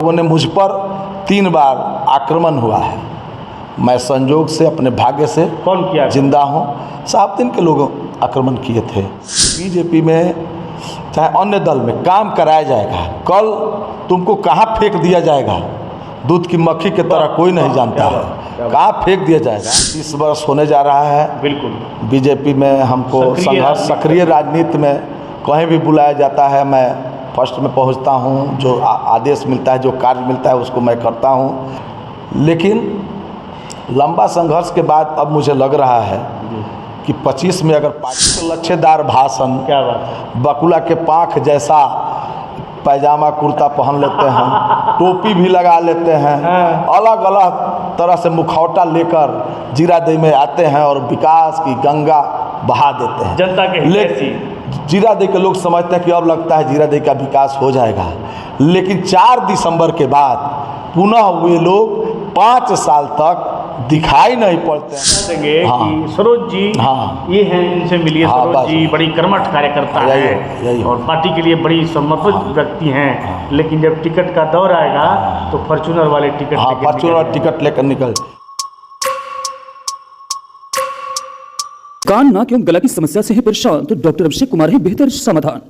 लोगों ने मुझ पर 3 बार आक्रमण हुआ है। मैं संजोग से अपने भाग्य से कौन किया जिंदा हूँ। 7 दिन के लोग आक्रमण किए थे। बीजेपी में चाहे अन्य दल में काम कराया जाएगा। कल तुमको कहाँ फेंक दिया जाएगा, दूध की मक्खी की तरह कोई नहीं जानता है, कहाँ फेंक दिया जाएगा। 30 वर्ष होने जा रहा है। बिल्कुल बीजेपी में हमको संघर्ष सक्रिय राजनीति में कहीं भी बुलाया जाता है, मैं फर्स्ट में पहुंचता हूं। जो आदेश मिलता है, जो कार्य मिलता है, उसको मैं करता हूं। लेकिन लंबा संघर्ष के बाद अब मुझे लग रहा है कि 25 में अगर पार्टी के लच्छेदार भाषण, क्या बात, बकुला के पाँख जैसा पैजामा कुर्ता पहन लेते हैं, टोपी भी लगा लेते हैं, अलग अलग तरह से मुखौटा लेकर जीरादेई में आते हैं और विकास की गंगा बहा देते हैं जनता के हित। जीरादेई के लोग समझते हैं कि अब लगता है जीरादेई का विकास हो जाएगा। लेकिन 4 दिसंबर के बाद पुनः वे लोग 5 साल तक दिखाई नहीं पड़ते हैं। हाँ। कि सरोज जी, हाँ, ये हैं, इनसे मिलिए। हाँ, सरोज जी बड़ी कर्मठ कार्यकर्ता है और पार्टी के लिए बड़ी समर्पित व्यक्ति हैं। लेकिन जब टिकट का दौर आएगा तो फॉर्च्यूनर वाले टिकट, फॉर्च्यूनर टिकट लेकर निकल। कान नाक एवं गला की समस्या से है परेशान तो डॉक्टर अभिषेक कुमार है बेहतर समाधान।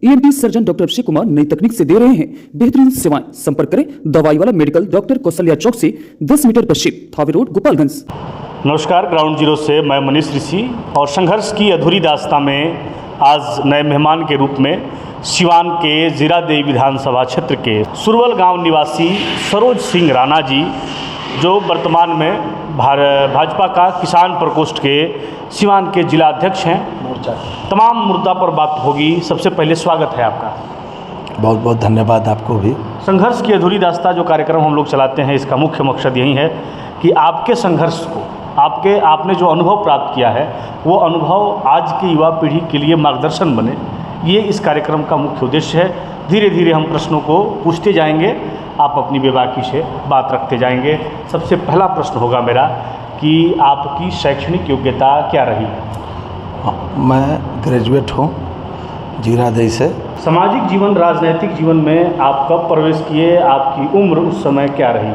ENT surgeon doctor Abhishek Kumar नई तकनीक से दे रहे हैं बेहतरीन सेवाएं। संपर्क करें दवाई वाला मेडिकल, डॉक्टर कौशल्या चौक से 10 मीटर पश्चिम, थावे रोड, गोपालगंज। नमस्कार, ग्राउंड जीरो से मैं मनीष ऋषि और संघर्ष की अधूरी दास्तां में आज नए मेहमान के रूप में सिवान के जीरादेई विधानसभा क्षेत्र के सुरवल गांव निवासी सरोज सिंह राणा जी, जो वर्तमान में भाजपा का किसान प्रकोष्ठ के सिवान के जिला अध्यक्ष हैं। तमाम मुद्दा पर बात होगी। सबसे पहले स्वागत है आपका। बहुत बहुत धन्यवाद आपको भी। संघर्ष की अधूरी दास्तां जो कार्यक्रम हम लोग चलाते हैं, इसका मुख्य मकसद यही है कि आपके संघर्ष को, आपने जो अनुभव प्राप्त किया है, वो अनुभव आज की युवा पीढ़ी के लिए मार्गदर्शन बने। ये इस कार्यक्रम का मुख्य उद्देश्य है। धीरे धीरे हम प्रश्नों को पूछते जाएंगे, आप अपनी बेबाकी से बात रखते जाएंगे। सबसे पहला प्रश्न होगा मेरा कि आपकी शैक्षणिक योग्यता क्या रही? मैं ग्रेजुएट हूँ जीरादेई से। सामाजिक जीवन, राजनीतिक जीवन में आप कब प्रवेश किए? आपकी उम्र उस समय क्या रही?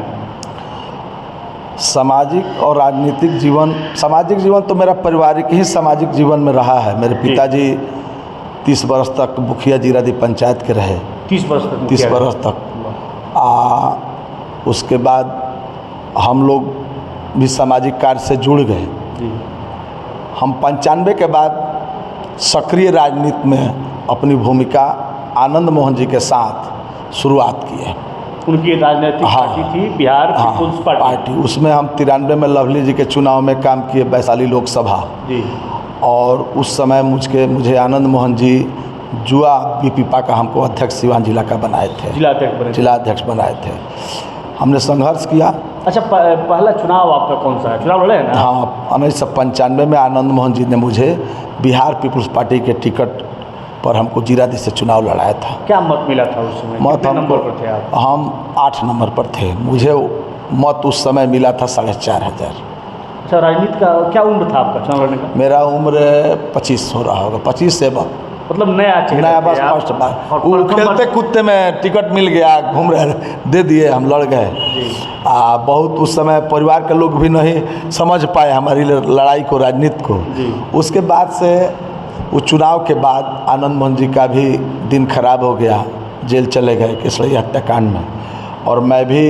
सामाजिक और राजनीतिक जीवन, सामाजिक जीवन तो मेरा पारिवारिक ही सामाजिक जीवन में रहा है। मेरे पिताजी 30 वर्ष तक मुखिया जीरादेई पंचायत के रहे। 30 वर्ष तक? 30 वर्ष तक। उसके बाद हम लोग भी सामाजिक कार्य से जुड़ गए। हम 95 के बाद सक्रिय राजनीति में अपनी भूमिका आनंद मोहन जी के साथ शुरुआत किए। उनकी राजनीतिक पार्टी थी बिहार पीपुल्स पार्टी। उसमें हम 93 में लवली जी के चुनाव में काम किए, वैशाली लोकसभा जी। और उस समय मुझे आनंद मोहन जी जुआ बीपीपा का हमको अध्यक्ष सिवान जिला का बनाए थे, जिला अध्यक्ष बनाए थे। हमने संघर्ष किया। अच्छा, पहला चुनाव आपका कौन सा है? चुनाव लड़े हैं ना? हाँ, 1995 में आनंद मोहन जी ने मुझे बिहार पीपुल्स पार्टी के टिकट पर हमको जीरादेई से चुनाव लड़ाया था। क्या मत मिला था उस समय? मत नंबर पर थे आप? हम 8 नंबर पर थे। मुझे मत उस समय मिला था 4500। अच्छा, राजनीति का क्या उम्र था आपका चुनाव लड़ने का? मेरा उम्र 25 हो रहा होगा, 25 से मतलब नया बस फर्स्ट बार। वो खेलते कूदते में टिकट मिल गया, घूम रहे, दे दिए, हम लड़ गए। बहुत उस समय परिवार के लोग भी नहीं समझ पाए हमारी लड़ाई को, राजनीति को। उसके बाद से वो चुनाव के बाद आनंद मोहन जी का भी दिन खराब हो गया, जेल चले गए केसरी हत्याकांड में। और मैं भी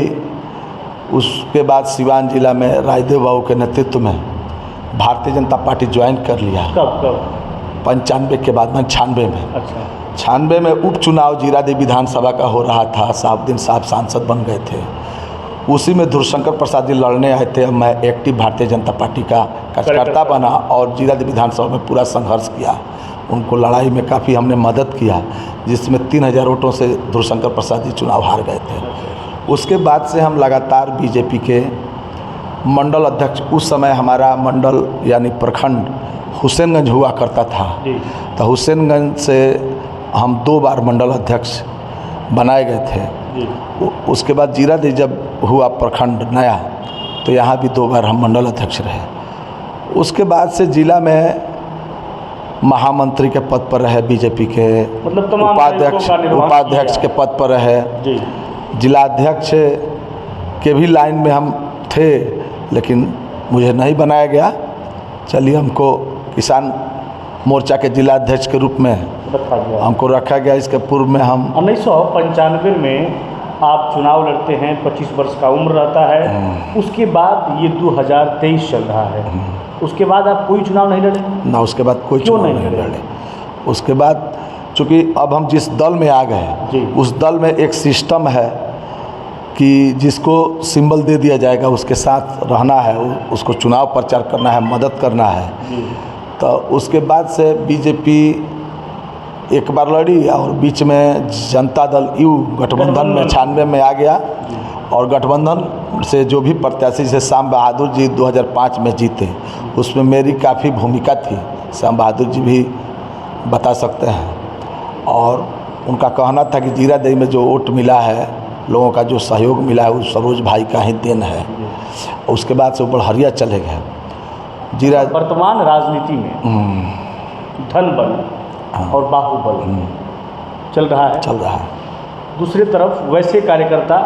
उसके बाद सिवान जिला में राजदेव बाबू के नेतृत्व में भारतीय जनता पार्टी ज्वाइन कर लिया। कब? 95 के बाद में 96 में। अच्छा। 96 में उपचुनाव जीरादेई विधानसभा का हो रहा था। साहब सांसद बन गए थे। उसी में धुरशंकर प्रसाद जी लड़ने आए थे। मैं एक्टिव भारतीय जनता पार्टी का कार्यकर्ता बना और जीरादेई विधानसभा में पूरा संघर्ष किया। उनको लड़ाई में काफ़ी हमने मदद किया, जिसमें 3000 वोटों से धुरशंकर प्रसाद जी चुनाव हार गए थे। उसके बाद से हम लगातार बीजेपी के मंडल अध्यक्ष, उस समय हमारा मंडल यानी प्रखंड हुसैनगंज हुआ करता था, तो हुसैनगंज से हम 2 बार मंडल अध्यक्ष बनाए गए थे। उसके बाद जीरादेई जब हुआ प्रखंड नया, तो यहाँ भी 2 बार हम मंडल अध्यक्ष रहे। उसके बाद से जिला में महामंत्री के पद पर रहे बीजेपी के, मतलब उपाध्यक्ष के पद पर रहे। जिला अध्यक्ष के भी लाइन में हम थे, लेकिन मुझे नहीं बनाया गया। चलिए, हमको किसान मोर्चा के जिला अध्यक्ष के रूप में हमको रखा गया। इसके पूर्व में हम 1995 में आप चुनाव लड़ते हैं, 25 वर्ष का उम्र रहता है। उसके बाद ये 2023 चल रहा है, उसके बाद आप कोई चुनाव नहीं लड़े? ना, उसके बाद कोई चुनाव नहीं लड़े। उसके बाद चूँकि अब हम जिस दल में आ गए, उस दल में एक सिस्टम है कि जिसको सिंबल दे दिया जाएगा उसके साथ रहना है, उसको चुनाव प्रचार करना है, मदद करना है। तो उसके बाद से बीजेपी एक बार लड़ी और बीच में जनता दल यू गठबंधन में 96 में आ गया, और गठबंधन से जो भी प्रत्याशी जैसे श्याम बहादुर जी 2005 में जीते, उसमें मेरी काफ़ी भूमिका थी। श्याम बहादुर जी भी बता सकते हैं। और उनका कहना था कि जीरादेई में जो वोट मिला है, लोगों का जो सहयोग मिला है, वो सरोज भाई का ही देन है। उसके बाद से वो बढ़िया चले गए। जीरा वर्तमान राजनीति में धन बल और बाहुबल चल रहा है। दूसरी तरफ वैसे कार्यकर्ता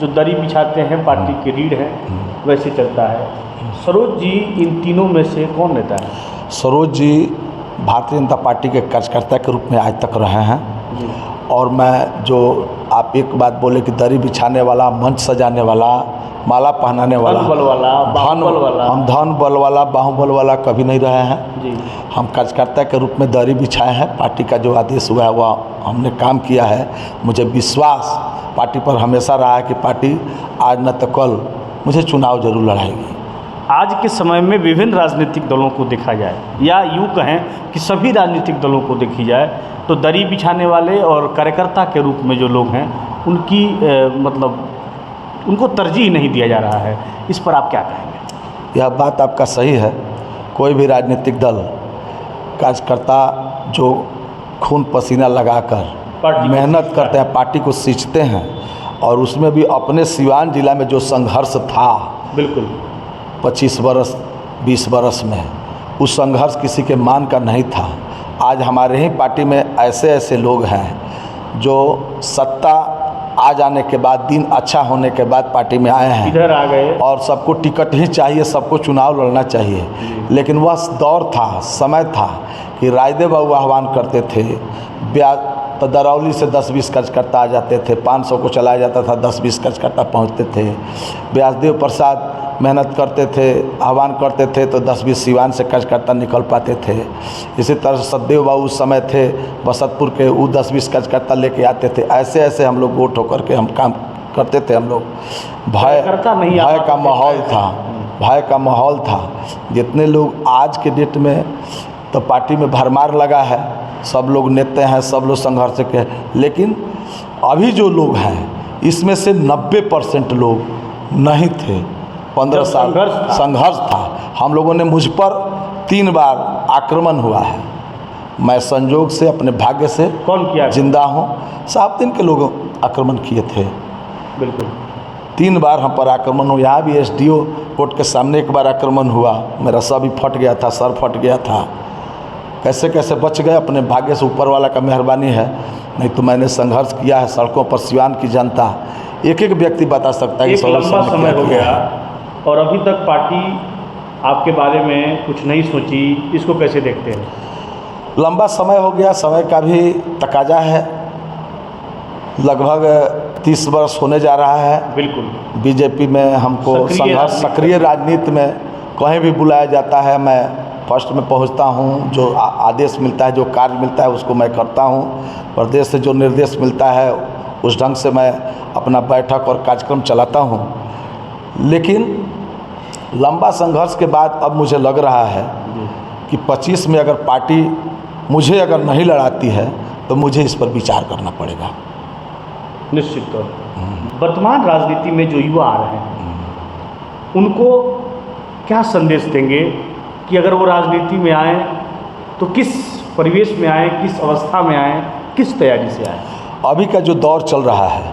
जो दरी बिछाते हैं, पार्टी के रीढ़ हैं, वैसे चलता है। सरोज जी इन तीनों में से कौन नेता है? सरोज जी भारतीय जनता पार्टी के कार्यकर्ता के रूप में आज तक रहे हैं। और मैं जो आप एक बात बोले कि दरी बिछाने वाला, मंच सजाने वाला, माला पहनाने वाला, धन बल वाला, बाहुबल वाला, हम धन बल वाला, बाहुबल वाला कभी नहीं रहे हैं जी। हम कार्यकर्ता के रूप में दरी बिछाए हैं। पार्टी का जो आदेश हुआ है वह हमने काम किया है। मुझे विश्वास पार्टी पर हमेशा रहा है कि पार्टी आज न तो कल मुझे चुनाव जरूर लड़ाएगी। आज के समय में विभिन्न राजनीतिक दलों को देखा जाए, या यूँ कहें कि सभी राजनीतिक दलों को देखी जाए, तो दरी बिछाने वाले और कार्यकर्ता के रूप में जो लोग हैं उनकी मतलब उनको तरजीह नहीं दिया जा रहा है। इस पर आप क्या कहेंगे? यह बात आपका सही है। कोई भी राजनीतिक दल कार्यकर्ता जो खून पसीना लगाकर मेहनत करते हैं, पार्टी को सींचते हैं, और उसमें भी अपने सिवान जिला में जो संघर्ष था, बिल्कुल 25 बरस 20 बरस में, उस संघर्ष किसी के मान का नहीं था। आज हमारे ही पार्टी में ऐसे ऐसे लोग हैं जो सत्ता आ जाने के बाद, दिन अच्छा होने के बाद पार्टी में आए हैं, इधर आ गए, और सबको टिकट ही चाहिए, सबको चुनाव लड़ना चाहिए। लेकिन वह दौर था, समय था कि रायदेव बाबू आह्वान करते थे, ब्याज तो दरौली से 10-20 कार्यकर्ता आ जाते थे, 500 को चलाया जाता था, 10-20 कार्यकर्ता पहुँचते थे। व्यासदेव प्रसाद मेहनत करते थे, आह्वान करते थे, तो 10-20 सिवान से कार्यकर्ता निकल पाते थे। इसी तरह से सतदेव बाबू उस समय थे बसतपुर के, वो 10-20 कार्यकर्ता लेके आते थे। ऐसे ऐसे हम लोग वोट होकर के हम काम करते थे। हम लोग भय का माहौल था, भय का माहौल था। जितने लोग आज के डेट में तो पार्टी में भरमार लगा है, सब लोग नेता हैं, सब लोग संघर्ष के, लेकिन अभी जो लोग हैं इसमें से 90% लोग नहीं थे। 15 साल संघर्ष था। हम लोगों ने, मुझ पर 3 बार आक्रमण हुआ है। मैं संजोग से, अपने भाग्य से कौन किया जिंदा हूँ। 7 दिन के लोग आक्रमण किए थे। बिल्कुल 3 बार हम पर आक्रमण हुआ। यहाँ भी SDO कोर्ट के सामने एक बार आक्रमण हुआ, मेरा सर भी फट गया था, सर फट गया था। कैसे कैसे बच गए, अपने भाग्य से, ऊपर वाला का मेहरबानी है। नहीं तो मैंने संघर्ष किया है सड़कों पर। सिवान की जनता, एक एक व्यक्ति बता सकता है कि लंबा समय हो गया और अभी तक पार्टी आपके बारे में कुछ नहीं सोची, इसको कैसे देखते हैं? लंबा समय हो गया, समय का भी तकाजा है। लगभग 30 वर्ष होने जा रहा है। बिल्कुल बीजेपी में हमको संघर्ष, सक्रिय राजनीति में कहीं भी बुलाया जाता है, मैं फर्स्ट में पहुंचता हूं। जो आदेश मिलता है, जो कार्य मिलता है, उसको मैं करता हूं। प्रदेश से जो निर्देश मिलता है उस ढंग से मैं अपना बैठक और कार्यक्रम चलाता हूं। लेकिन लंबा संघर्ष के बाद अब मुझे लग रहा है कि 25 में अगर पार्टी मुझे अगर नहीं लड़ाती है तो मुझे इस पर विचार करना पड़ेगा। निश्चित तौर पर वर्तमान राजनीति में जो युवा आ रहे हैं उनको क्या संदेश देंगे कि अगर वो राजनीति में आए तो किस परिवेश में आए, किस अवस्था में आए, किस तैयारी से आए? अभी का जो दौर चल रहा है,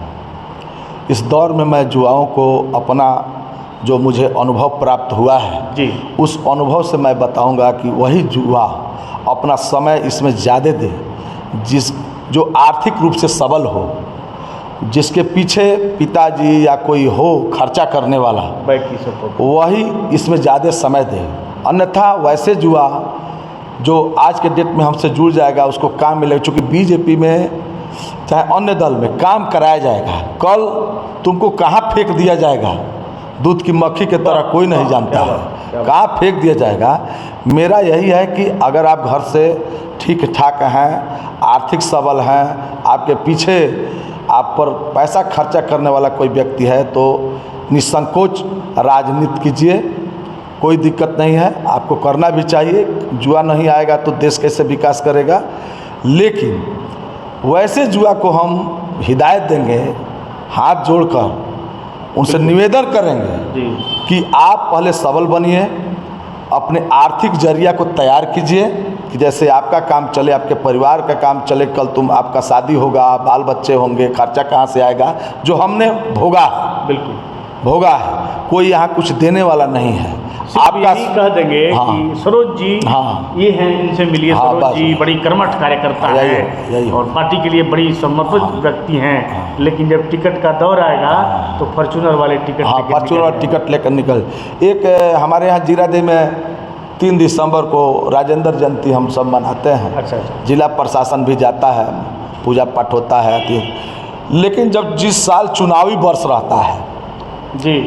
इस दौर में मैं युवाओं को अपना जो मुझे अनुभव प्राप्त हुआ है जी, उस अनुभव से मैं बताऊंगा कि वही युवा अपना समय इसमें ज़्यादा दे, जो आर्थिक रूप से सबल हो, जिसके पीछे पिताजी या कोई हो खर्चा करने वाला, बैक की सपोर्ट, वही इसमें ज़्यादा समय दे। अन्यथा वैसे जुआ जो आज के डेट में हमसे जुड़ जाएगा उसको काम मिलेगा, चूँकि बीजेपी में चाहे अन्य दल में काम कराया जाएगा। कल तुमको कहाँ फेंक दिया जाएगा, दूध की मक्खी की तरह कोई नहीं जानता है, कहाँ फेंक दिया जाएगा। मेरा यही है कि अगर आप घर से ठीक ठाक हैं, आर्थिक सबल हैं, आपके पीछे आप पर पैसा खर्चा करने वाला कोई व्यक्ति है तो निसंकोच राजनीति कीजिए, कोई दिक्कत नहीं है, आपको करना भी चाहिए। जुआ नहीं आएगा तो देश कैसे विकास करेगा। लेकिन वैसे जुआ को हम हिदायत देंगे, हाथ जोड़कर उनसे निवेदन करेंगे कि आप पहले सबल बनिए, अपने आर्थिक जरिया को तैयार कीजिए कि जैसे आपका काम चले, आपके परिवार का काम चले। कल तुम आपका शादी होगा, बाल बच्चे होंगे, खर्चा कहाँ से आएगा, जो हमने भोगा है, बिल्कुल भोगा है, कोई यहाँ कुछ देने वाला नहीं है। आपका यही कह देंगे हाँ, कि सरोज जी हाँ, ये हैं, इनसे मिलिए। हाँ, सरोज जी बड़ी कर्मठ कार्यकर्ता है और पार्टी के लिए बड़ी समर्पित व्यक्ति हैं। लेकिन जब टिकट का दौर आएगा तो फॉर्चूनर वाले टिकट, हाँ, फॉर्चूनर टिकट लेकर निकल। एक हमारे यहाँ जीरादेई में 3 दिसंबर को राजेंद्र जयंती हम सब मनाते हैं। अच्छा। जिला प्रशासन भी जाता है, पूजा पाठ होता है। लेकिन जब जिस साल चुनावी वर्ष रहता है जी,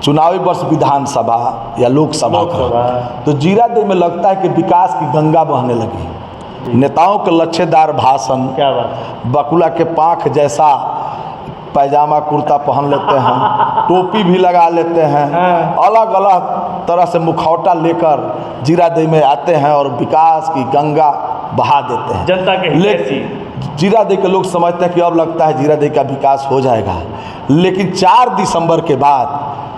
चुनावी वर्ष विधानसभा या लोकसभा का, तो जीरादेई में लगता है कि विकास की गंगा बहने लगी। नेताओं के लच्छेदार भाषण, क्या बात, बकुला के पाँख जैसा पैजामा कुर्ता पहन लेते हैं, टोपी भी लगा लेते हैं, अलग अलग तरह से मुखौटा लेकर जीरादेई में आते हैं और विकास की गंगा बहा देते हैं जनता के लेकिन जीरादेई के लोग समझते हैं कि अब लगता है जीरादेई का विकास हो जाएगा। लेकिन 4 दिसंबर के बाद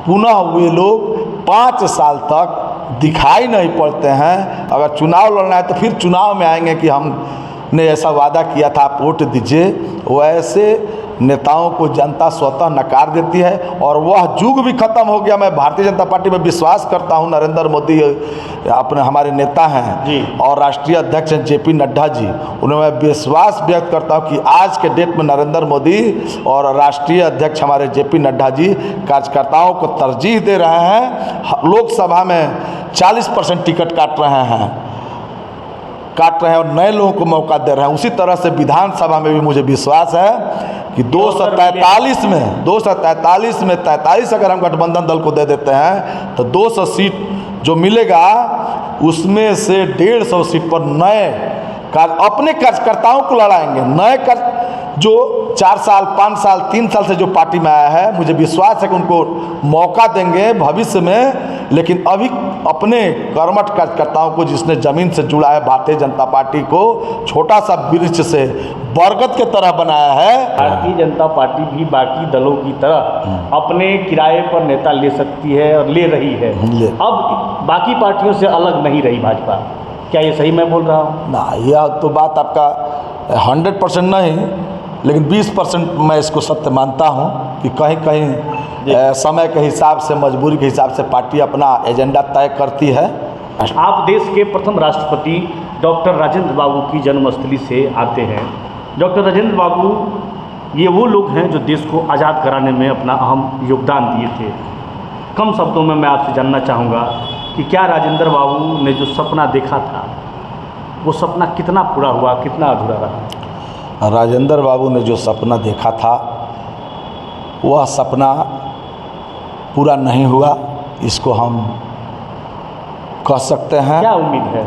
पुनः वे लोग 5 साल तक दिखाई नहीं पड़ते हैं। अगर चुनाव लड़ना है तो फिर चुनाव में आएंगे कि हमने ऐसा वादा किया था, आप वोट दीजिए। वैसे नेताओं को जनता स्वतः नकार देती है और वह युग भी खत्म हो गया। मैं भारतीय जनता पार्टी में विश्वास करता हूं, नरेंद्र मोदी अपने हमारे नेता हैं और राष्ट्रीय अध्यक्ष हैं जेपी नड्डा जी, उन्हें मैं विश्वास व्यक्त करता हूं कि आज के डेट में नरेंद्र मोदी और राष्ट्रीय अध्यक्ष हमारे जेपी नड्डा जी कार्यकर्ताओं को तरजीह दे रहे हैं। लोकसभा में 40% टिकट काट रहे हैं और नए लोगों को मौका दे रहे हैं। उसी तरह से विधानसभा में भी मुझे विश्वास है कि 243 में 43 अगर हम गठबंधन दल को दे देते हैं तो 200 सीट जो मिलेगा उसमें से 150 सीट पर नए अपने कार्यकर्ताओं को लड़ाएंगे। नए जो 4 साल 5 साल 3 साल से जो पार्टी में आया है, मुझे विश्वास है कि उनको मौका देंगे भविष्य में। लेकिन अभी अपने कर्मठ कार्यकर्ताओं को, जिसने ज़मीन से जुड़ा है, भारतीय जनता पार्टी को छोटा सा वृक्ष से बरगद के तरह बनाया है। भारतीय जनता पार्टी भी बाकी दलों की तरह अपने किराए पर नेता ले सकती है और ले रही है। अब बाकी पार्टियों से अलग नहीं रही भाजपा, क्या ये सही मैं बोल रहा हूँ? ना, यह तो बात आपका 100% नहीं, लेकिन 20% मैं इसको सत्य मानता हूँ कि कहीं कहीं समय के हिसाब से, मजबूरी के हिसाब से पार्टी अपना एजेंडा तय करती है। आप देश के प्रथम राष्ट्रपति डॉक्टर राजेंद्र बाबू की जन्मस्थली से आते हैं। डॉक्टर राजेंद्र बाबू ये वो लोग हैं जो देश को आज़ाद कराने में अपना अहम योगदान दिए थे। कम शब्दों में मैं आपसे जानना चाहूँगा कि क्या राजेंद्र बाबू ने जो सपना देखा था वो सपना कितना पूरा हुआ, कितना अधूरा रहा? राजेंद्र बाबू ने जो सपना देखा था वह सपना पूरा नहीं हुआ, इसको हम कह सकते हैं। क्या उम्मीद है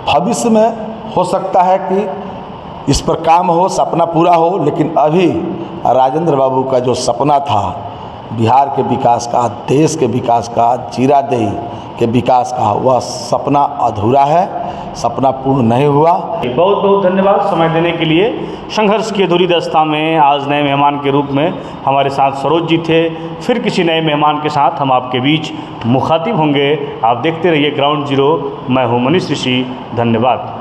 भविष्य में? हो सकता है कि इस पर काम हो, सपना पूरा हो। लेकिन अभी राजेंद्र बाबू का जो सपना था बिहार के विकास का, देश के विकास का, जीरादेई के विकास का, वह सपना अधूरा है, सपना पूर्ण नहीं हुआ। बहुत बहुत धन्यवाद समय देने के लिए। संघर्ष की अधूरी दस्ता में आज नए मेहमान के रूप में हमारे साथ सरोज जी थे। फिर किसी नए मेहमान के साथ हम आपके बीच मुखातिब होंगे। आप देखते रहिए ग्राउंड जीरो। मैं हूँ मनीष ऋषि। धन्यवाद।